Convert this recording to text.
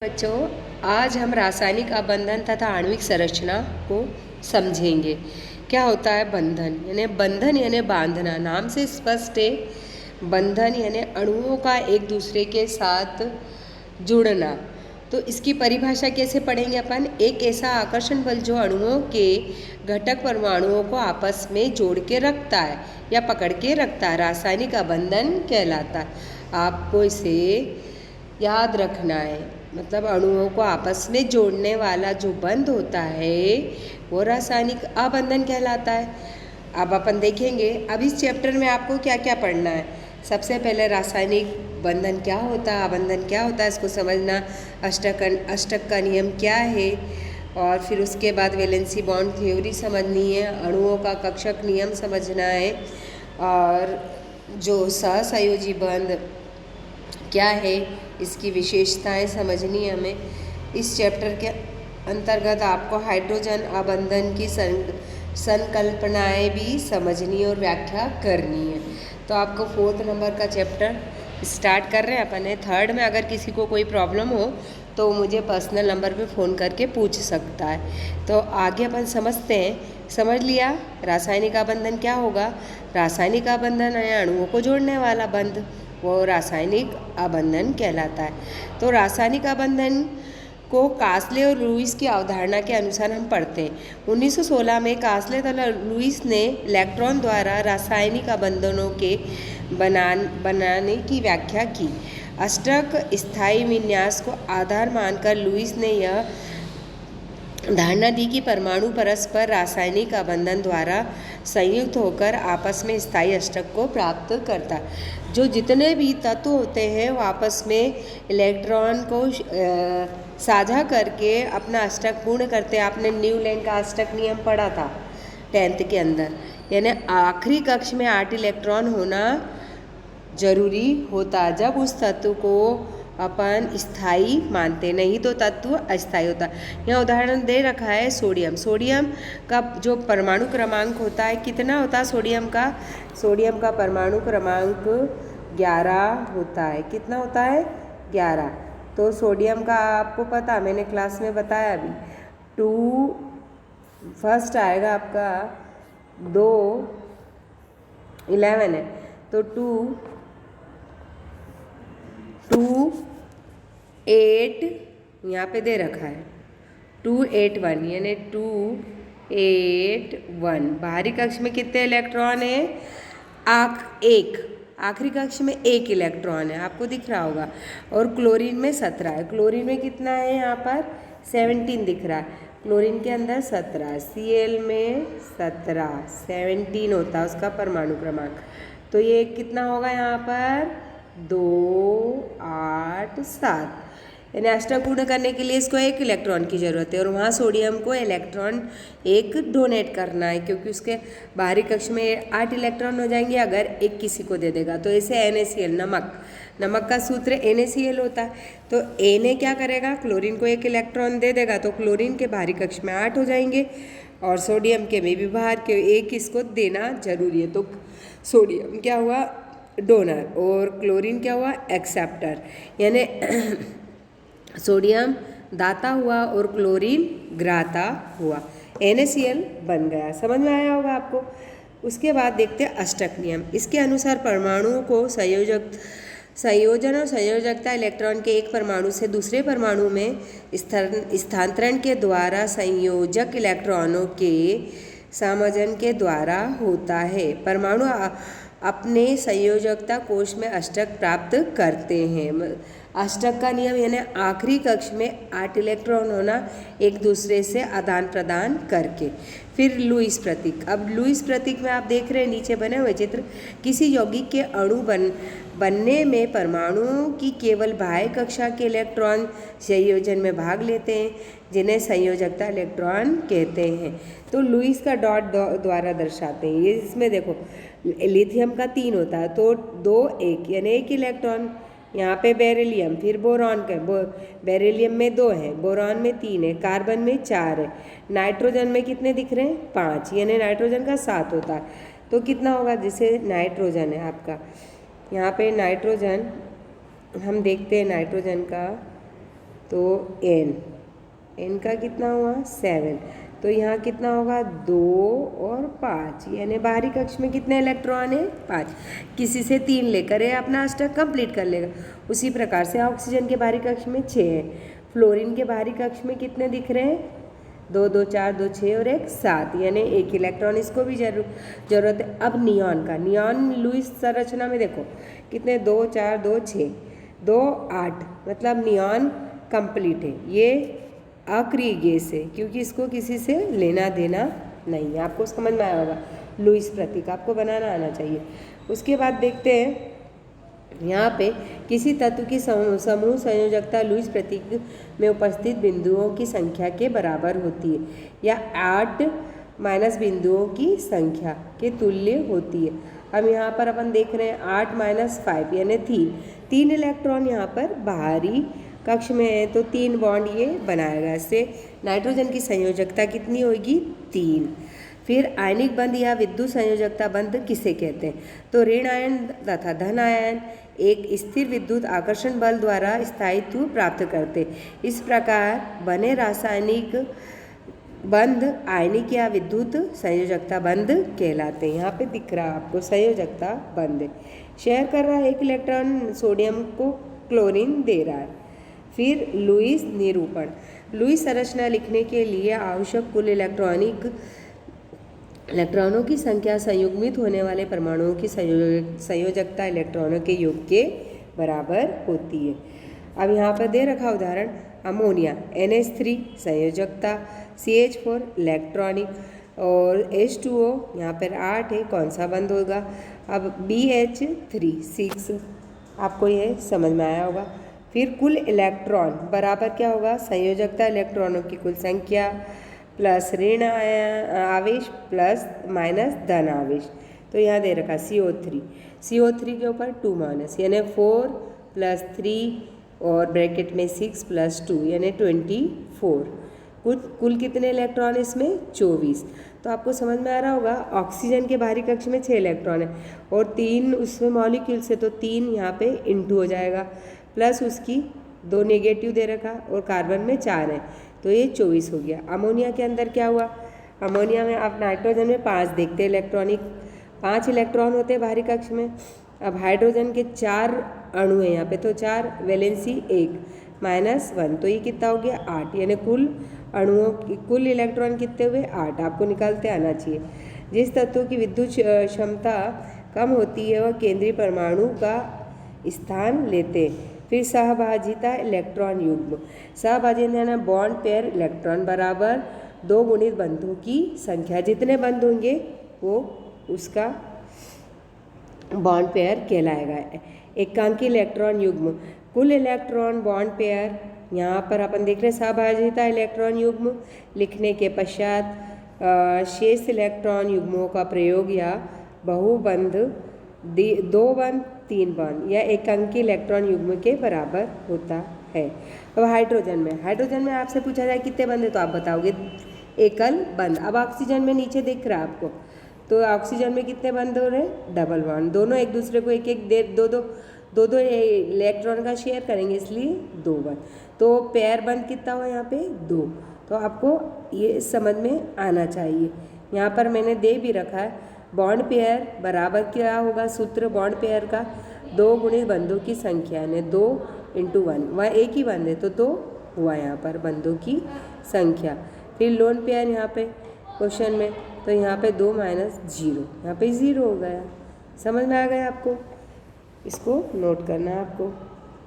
बच्चों, आज हम रासायनिक अबंधन तथा आणविक संरचना को समझेंगे। क्या होता है बंधन यानी बांधना। नाम से स्पष्ट है, बंधन यानी अणुओं का एक दूसरे के साथ जुड़ना। तो इसकी परिभाषा कैसे पढ़ेंगे अपन? एक ऐसा आकर्षण बल जो अणुओं के घटक परमाणुओं को आपस में जोड़ के रखता है या पकड़ के रखता है, रासायनिक अबंधन कहलाता है। आपको इसे याद रखना है। मतलब अणुओं को आपस में जोड़ने वाला जो बंध होता है वो रासायनिक अबंधन कहलाता है। अब अपन देखेंगे, अब इस चैप्टर में आपको क्या क्या पढ़ना है। सबसे पहले रासायनिक बंधन क्या होता है, अबंधन क्या होता है, इसको समझना। अष्टक का नियम क्या है, और फिर उसके बाद वैलेंसी बॉन्ड थ्योरी समझनी है। अणुओं का कक्षक नियम समझना है, और जो सहसंयोजी बंध क्या है इसकी विशेषताएं समझनी है हमें। इस चैप्टर के अंतर्गत आपको हाइड्रोजन अबंधन की संकल्पनाएं भी समझनी और व्याख्या करनी है। तो आपको 4 नंबर का चैप्टर स्टार्ट कर रहे हैं अपन है। 3rd में अगर किसी को कोई प्रॉब्लम हो तो मुझे पर्सनल नंबर पे फ़ोन करके पूछ सकता है। तो आगे अपन समझते हैं। समझ लिया रासायनिक अबंधन क्या होगा? रासायनिक अबंधन है अणुओं को जोड़ने वाला बंध, वो रासायनिक अबंधन कहलाता है। तो रासायनिक अबंधन को कास्ले और लुईस की अवधारणा के अनुसार हम पढ़ते हैं। 1916 में कास्ले तथा लुईस ने इलेक्ट्रॉन द्वारा रासायनिक अबंधनों के बनाने की व्याख्या की। अष्टक स्थायी विन्यास को आधार मानकर लुईस ने यह धारणा दी कि परमाणु परस्पर रासायनिक अबंधन द्वारा संयुक्त होकर आपस में स्थायी अष्टक को प्राप्त करता। जो जितने भी तत्व होते हैं वो आपस में इलेक्ट्रॉन को साझा करके अपना अष्टक पूर्ण करते हैं। आपने न्यूलैंड का अष्टक नियम पढ़ा था 10th के अंदर, यानी आखिरी कक्ष में 8 इलेक्ट्रॉन होना जरूरी होता जब उस तत्व को अपन स्थायी मानते, नहीं तो तत्व अस्थायी होता। यहाँ उदाहरण दे रखा है सोडियम। सोडियम का जो परमाणु क्रमांक होता है कितना होता है सोडियम का परमाणु क्रमांक 11 होता है। कितना होता है? 11। तो सोडियम का आपको पता, मैंने क्लास में बताया अभी। 2 फर्स्ट आएगा आपका 2 11 है, तो 2 8 यहाँ पे दे रखा है 2 8 1, यानी 2 8 1। बाहरी कक्ष में कितने इलेक्ट्रॉन है? एक। आखिरी कक्ष में 1 इलेक्ट्रॉन है, आपको दिख रहा होगा। और क्लोरीन में 17 है। क्लोरीन में कितना है? यहाँ पर 17 दिख रहा है। क्लोरीन के अंदर 17, Cl में 17 होता है उसका परमाणु क्रमांक। तो ये कितना होगा यहाँ पर? 2 8 7, यानी अष्टक पूर्ण करने के लिए इसको 1 इलेक्ट्रॉन की ज़रूरत है, और वहाँ सोडियम को इलेक्ट्रॉन 1 डोनेट करना है, क्योंकि उसके बाहरी कक्ष में 8 इलेक्ट्रॉन हो जाएंगे अगर 1 किसी को दे देगा। तो ऐसे NaCl, नमक का सूत्र NaCl होता है। तो Na क्या करेगा? क्लोरीन को 1 इलेक्ट्रॉन दे देगा, तो क्लोरीन के बाहरी कक्ष में 8 हो जाएंगे, और सोडियम के में भी बाहर के 1 इसको देना जरूरी है। तो सोडियम क्या हुआ? डोनर, और क्लोरीन क्या हुआ? एक्सेप्टर, यानी सोडियम दाता हुआ और क्लोरीन ग्राता हुआ। NaCl बन गया। समझ में आया होगा आपको। उसके बाद देखते हैं अष्टक नियम। इसके अनुसार परमाणुओं को संयोजन और संयोजकता इलेक्ट्रॉन के एक परमाणु से दूसरे परमाणु में स्थानांतरण के द्वारा संयोजक इलेक्ट्रॉनों के समायोजन के द्वारा होता है। परमाणु अपने संयोजकता कोश में अष्टक प्राप्त करते हैं। अष्टक का नियम यानी आखिरी कक्ष में 8 इलेक्ट्रॉन होना एक दूसरे से आदान प्रदान करके। फिर लुईस प्रतीक। अब लुईस प्रतीक में आप देख रहे हैं नीचे बने हुए चित्र, किसी यौगिक के अणु बनने में परमाणुओं की केवल बाह्य कक्षा के इलेक्ट्रॉन संयोजन में भाग लेते हैं, जिन्हें संयोजकता इलेक्ट्रॉन कहते हैं। तो लुईस का डॉट द्वारा दर्शाते हैं। ये इसमें देखो लिथियम का 3 होता है, तो 2 1, यानी 1 इलेक्ट्रॉन। यहाँ पे बेरिलियम, फिर बोरॉन का, बेरिलियम में 2 है, बोरॉन में 3 है, कार्बन में 4 है, नाइट्रोजन में कितने दिख रहे हैं? 5, यानी नाइट्रोजन का 7 होता है। तो कितना होगा? जैसे नाइट्रोजन है आपका, यहाँ पे नाइट्रोजन हम देखते हैं नाइट्रोजन का तो n का कितना हुआ 7, तो यहाँ कितना होगा 2 और 5, यानी बाहरी कक्ष में कितने इलेक्ट्रॉन है 5। किसी से 3 लेकर ये अपना अष्टक कंप्लीट कर लेगा। उसी प्रकार से ऑक्सीजन के बाहरी कक्ष में 6 है। फ्लोरीन के बाहरी कक्ष में कितने दिख रहे हैं 2 2 4 2 6 और 1 7, यानी 1 इलेक्ट्रॉन इसको भी जरूरत है। अब नियॉन का, नियॉन लुईस संरचना में देखो कितने 2 4 2 6 2 8, मतलब नियॉन कंप्लीट है। ये अक्रिय गैस है क्योंकि इसको किसी से लेना देना नहीं है। आपको समझ में आया होगा, लुईस प्रतीक आपको बनाना आना चाहिए। उसके बाद देखते हैं यहाँ पे किसी तत्व की समूह संयोजकता लुईस प्रतीक में उपस्थित बिंदुओं की संख्या के बराबर होती है या 8 माइनस बिंदुओं की संख्या के तुल्य होती है। अब यहाँ पर अपन देख रहे हैं 8 माइनस 5 यानी 3 इलेक्ट्रॉन यहाँ पर बाहरी कक्ष में है, तो 3 बॉन्ड ये बनाएगा। इससे नाइट्रोजन की संयोजकता कितनी होगी 3। फिर आयनिक बंध या विद्युत संयोजकता बंध किसे कहते हैं, तो ऋण आयन तथा धन आयन एक स्थिर विद्युत आकर्षण बल द्वारा स्थायित्व प्राप्त करते। इस प्रकार बने रासायनिक बंध आयनिक या विद्युत संयोजकता बंध कहलाते हैं। यहाँ पे दिख रहा है आपको संयोजकता बंध। शेयर कर रहा है 1 इलेक्ट्रॉन सोडियम को क्लोरीन दे रहा है। फिर लुईस निरूपण, लुईस संरचना लिखने के लिए आवश्यक कुल इलेक्ट्रॉनों की संख्या संयुग्मित होने वाले परमाणुओं की संयोजकता इलेक्ट्रॉनों के योग के बराबर होती है। अब यहाँ पर दे रखा उदाहरण अमोनिया NH3 संयोजकता CH4 इलेक्ट्रॉनिक और H2O यहाँ पर 8 है, कौन सा बंद होगा। अब BH3 6, आपको ये समझ में आया होगा। फिर कुल इलेक्ट्रॉन बराबर क्या होगा, संयोजकता इलेक्ट्रॉनों की कुल संख्या प्लस ऋण आवेश प्लस माइनस धन आवेश। तो यहाँ दे रखा CO3 के ऊपर 2 माइनस यानी 4 प्लस 3 और ब्रैकेट में 6 प्लस 2 यानी 24। कुल कितने इलेक्ट्रॉन इसमें 24। तो आपको समझ में आ रहा होगा ऑक्सीजन के बाहरी कक्ष में 6 इलेक्ट्रॉन है और 3 उसमें मॉलिक्यूल से, तो 3 यहाँ पे इंटू हो जाएगा, प्लस उसकी 2 नेगेटिव दे रखा और कार्बन में 4 है, तो ये 24 हो गया। अमोनिया के अंदर क्या हुआ, अमोनिया में आप नाइट्रोजन में 5 देखते हैं इलेक्ट्रॉनिक, 5 इलेक्ट्रॉन होते हैं बाहरी कक्ष में। अब हाइड्रोजन के 4 अणु हैं यहाँ पे, तो 4 वैलेंसी 1 माइनस 1, तो ये कितना हो गया 8, यानी कुल अणुओं की कुल इलेक्ट्रॉन कितने हुए 8। आपको निकालते आना चाहिए। जिस तत्व की विद्युत क्षमता कम होती है वह केंद्रीय परमाणु का स्थान लेते हैं। फिर सहभाजिता इलेक्ट्रॉन युग्म, सहभाजिता यानी बॉन्ड पेयर इलेक्ट्रॉन बराबर 2 गुणित बंधों की संख्या, जितने बंध होंगे वो उसका बॉन्ड पेयर कहलाएगा। एकांकी इलेक्ट्रॉन युग्म, कुल इलेक्ट्रॉन बॉन्ड पेयर, यहाँ पर अपन देख रहे हैं सहभाजिता इलेक्ट्रॉन युग्म लिखने के पश्चात शेष इलेक्ट्रॉन युग्मों का प्रयोग या बहुबंध 2 बंध 3 बंध या एकांकी इलेक्ट्रॉन युग्म के बराबर होता है। अब हाइड्रोजन में आपसे पूछा जाए कितने बंध है तो आप बताओगे एकल बंध। अब ऑक्सीजन में नीचे दिख रहा है आपको, तो ऑक्सीजन में कितने बंध हो रहे हैं, डबल बॉन्ड, दोनों एक दूसरे को एक एक दो इलेक्ट्रॉन का शेयर करेंगे, इसलिए 2 बंध। तो पेयर बंध कितना हुआ यहाँ पे 2। तो आपको ये समझ में आना चाहिए। यहाँ पर मैंने दे भी रखा है बॉन्ड पेयर बराबर क्या होगा, सूत्र बॉन्ड पेयर का 2 गुणित बंधों की संख्या यानी 2 × 1, वह एक ही बंध है तो 2 हुआ यहाँ पर बंधों की संख्या। फिर लोन पेयर यहाँ पे क्वेश्चन में, तो यहाँ पे 2 माइनस 0, यहाँ पे 0 हो गया। समझ में आ गया आपको, इसको नोट करना है आपको।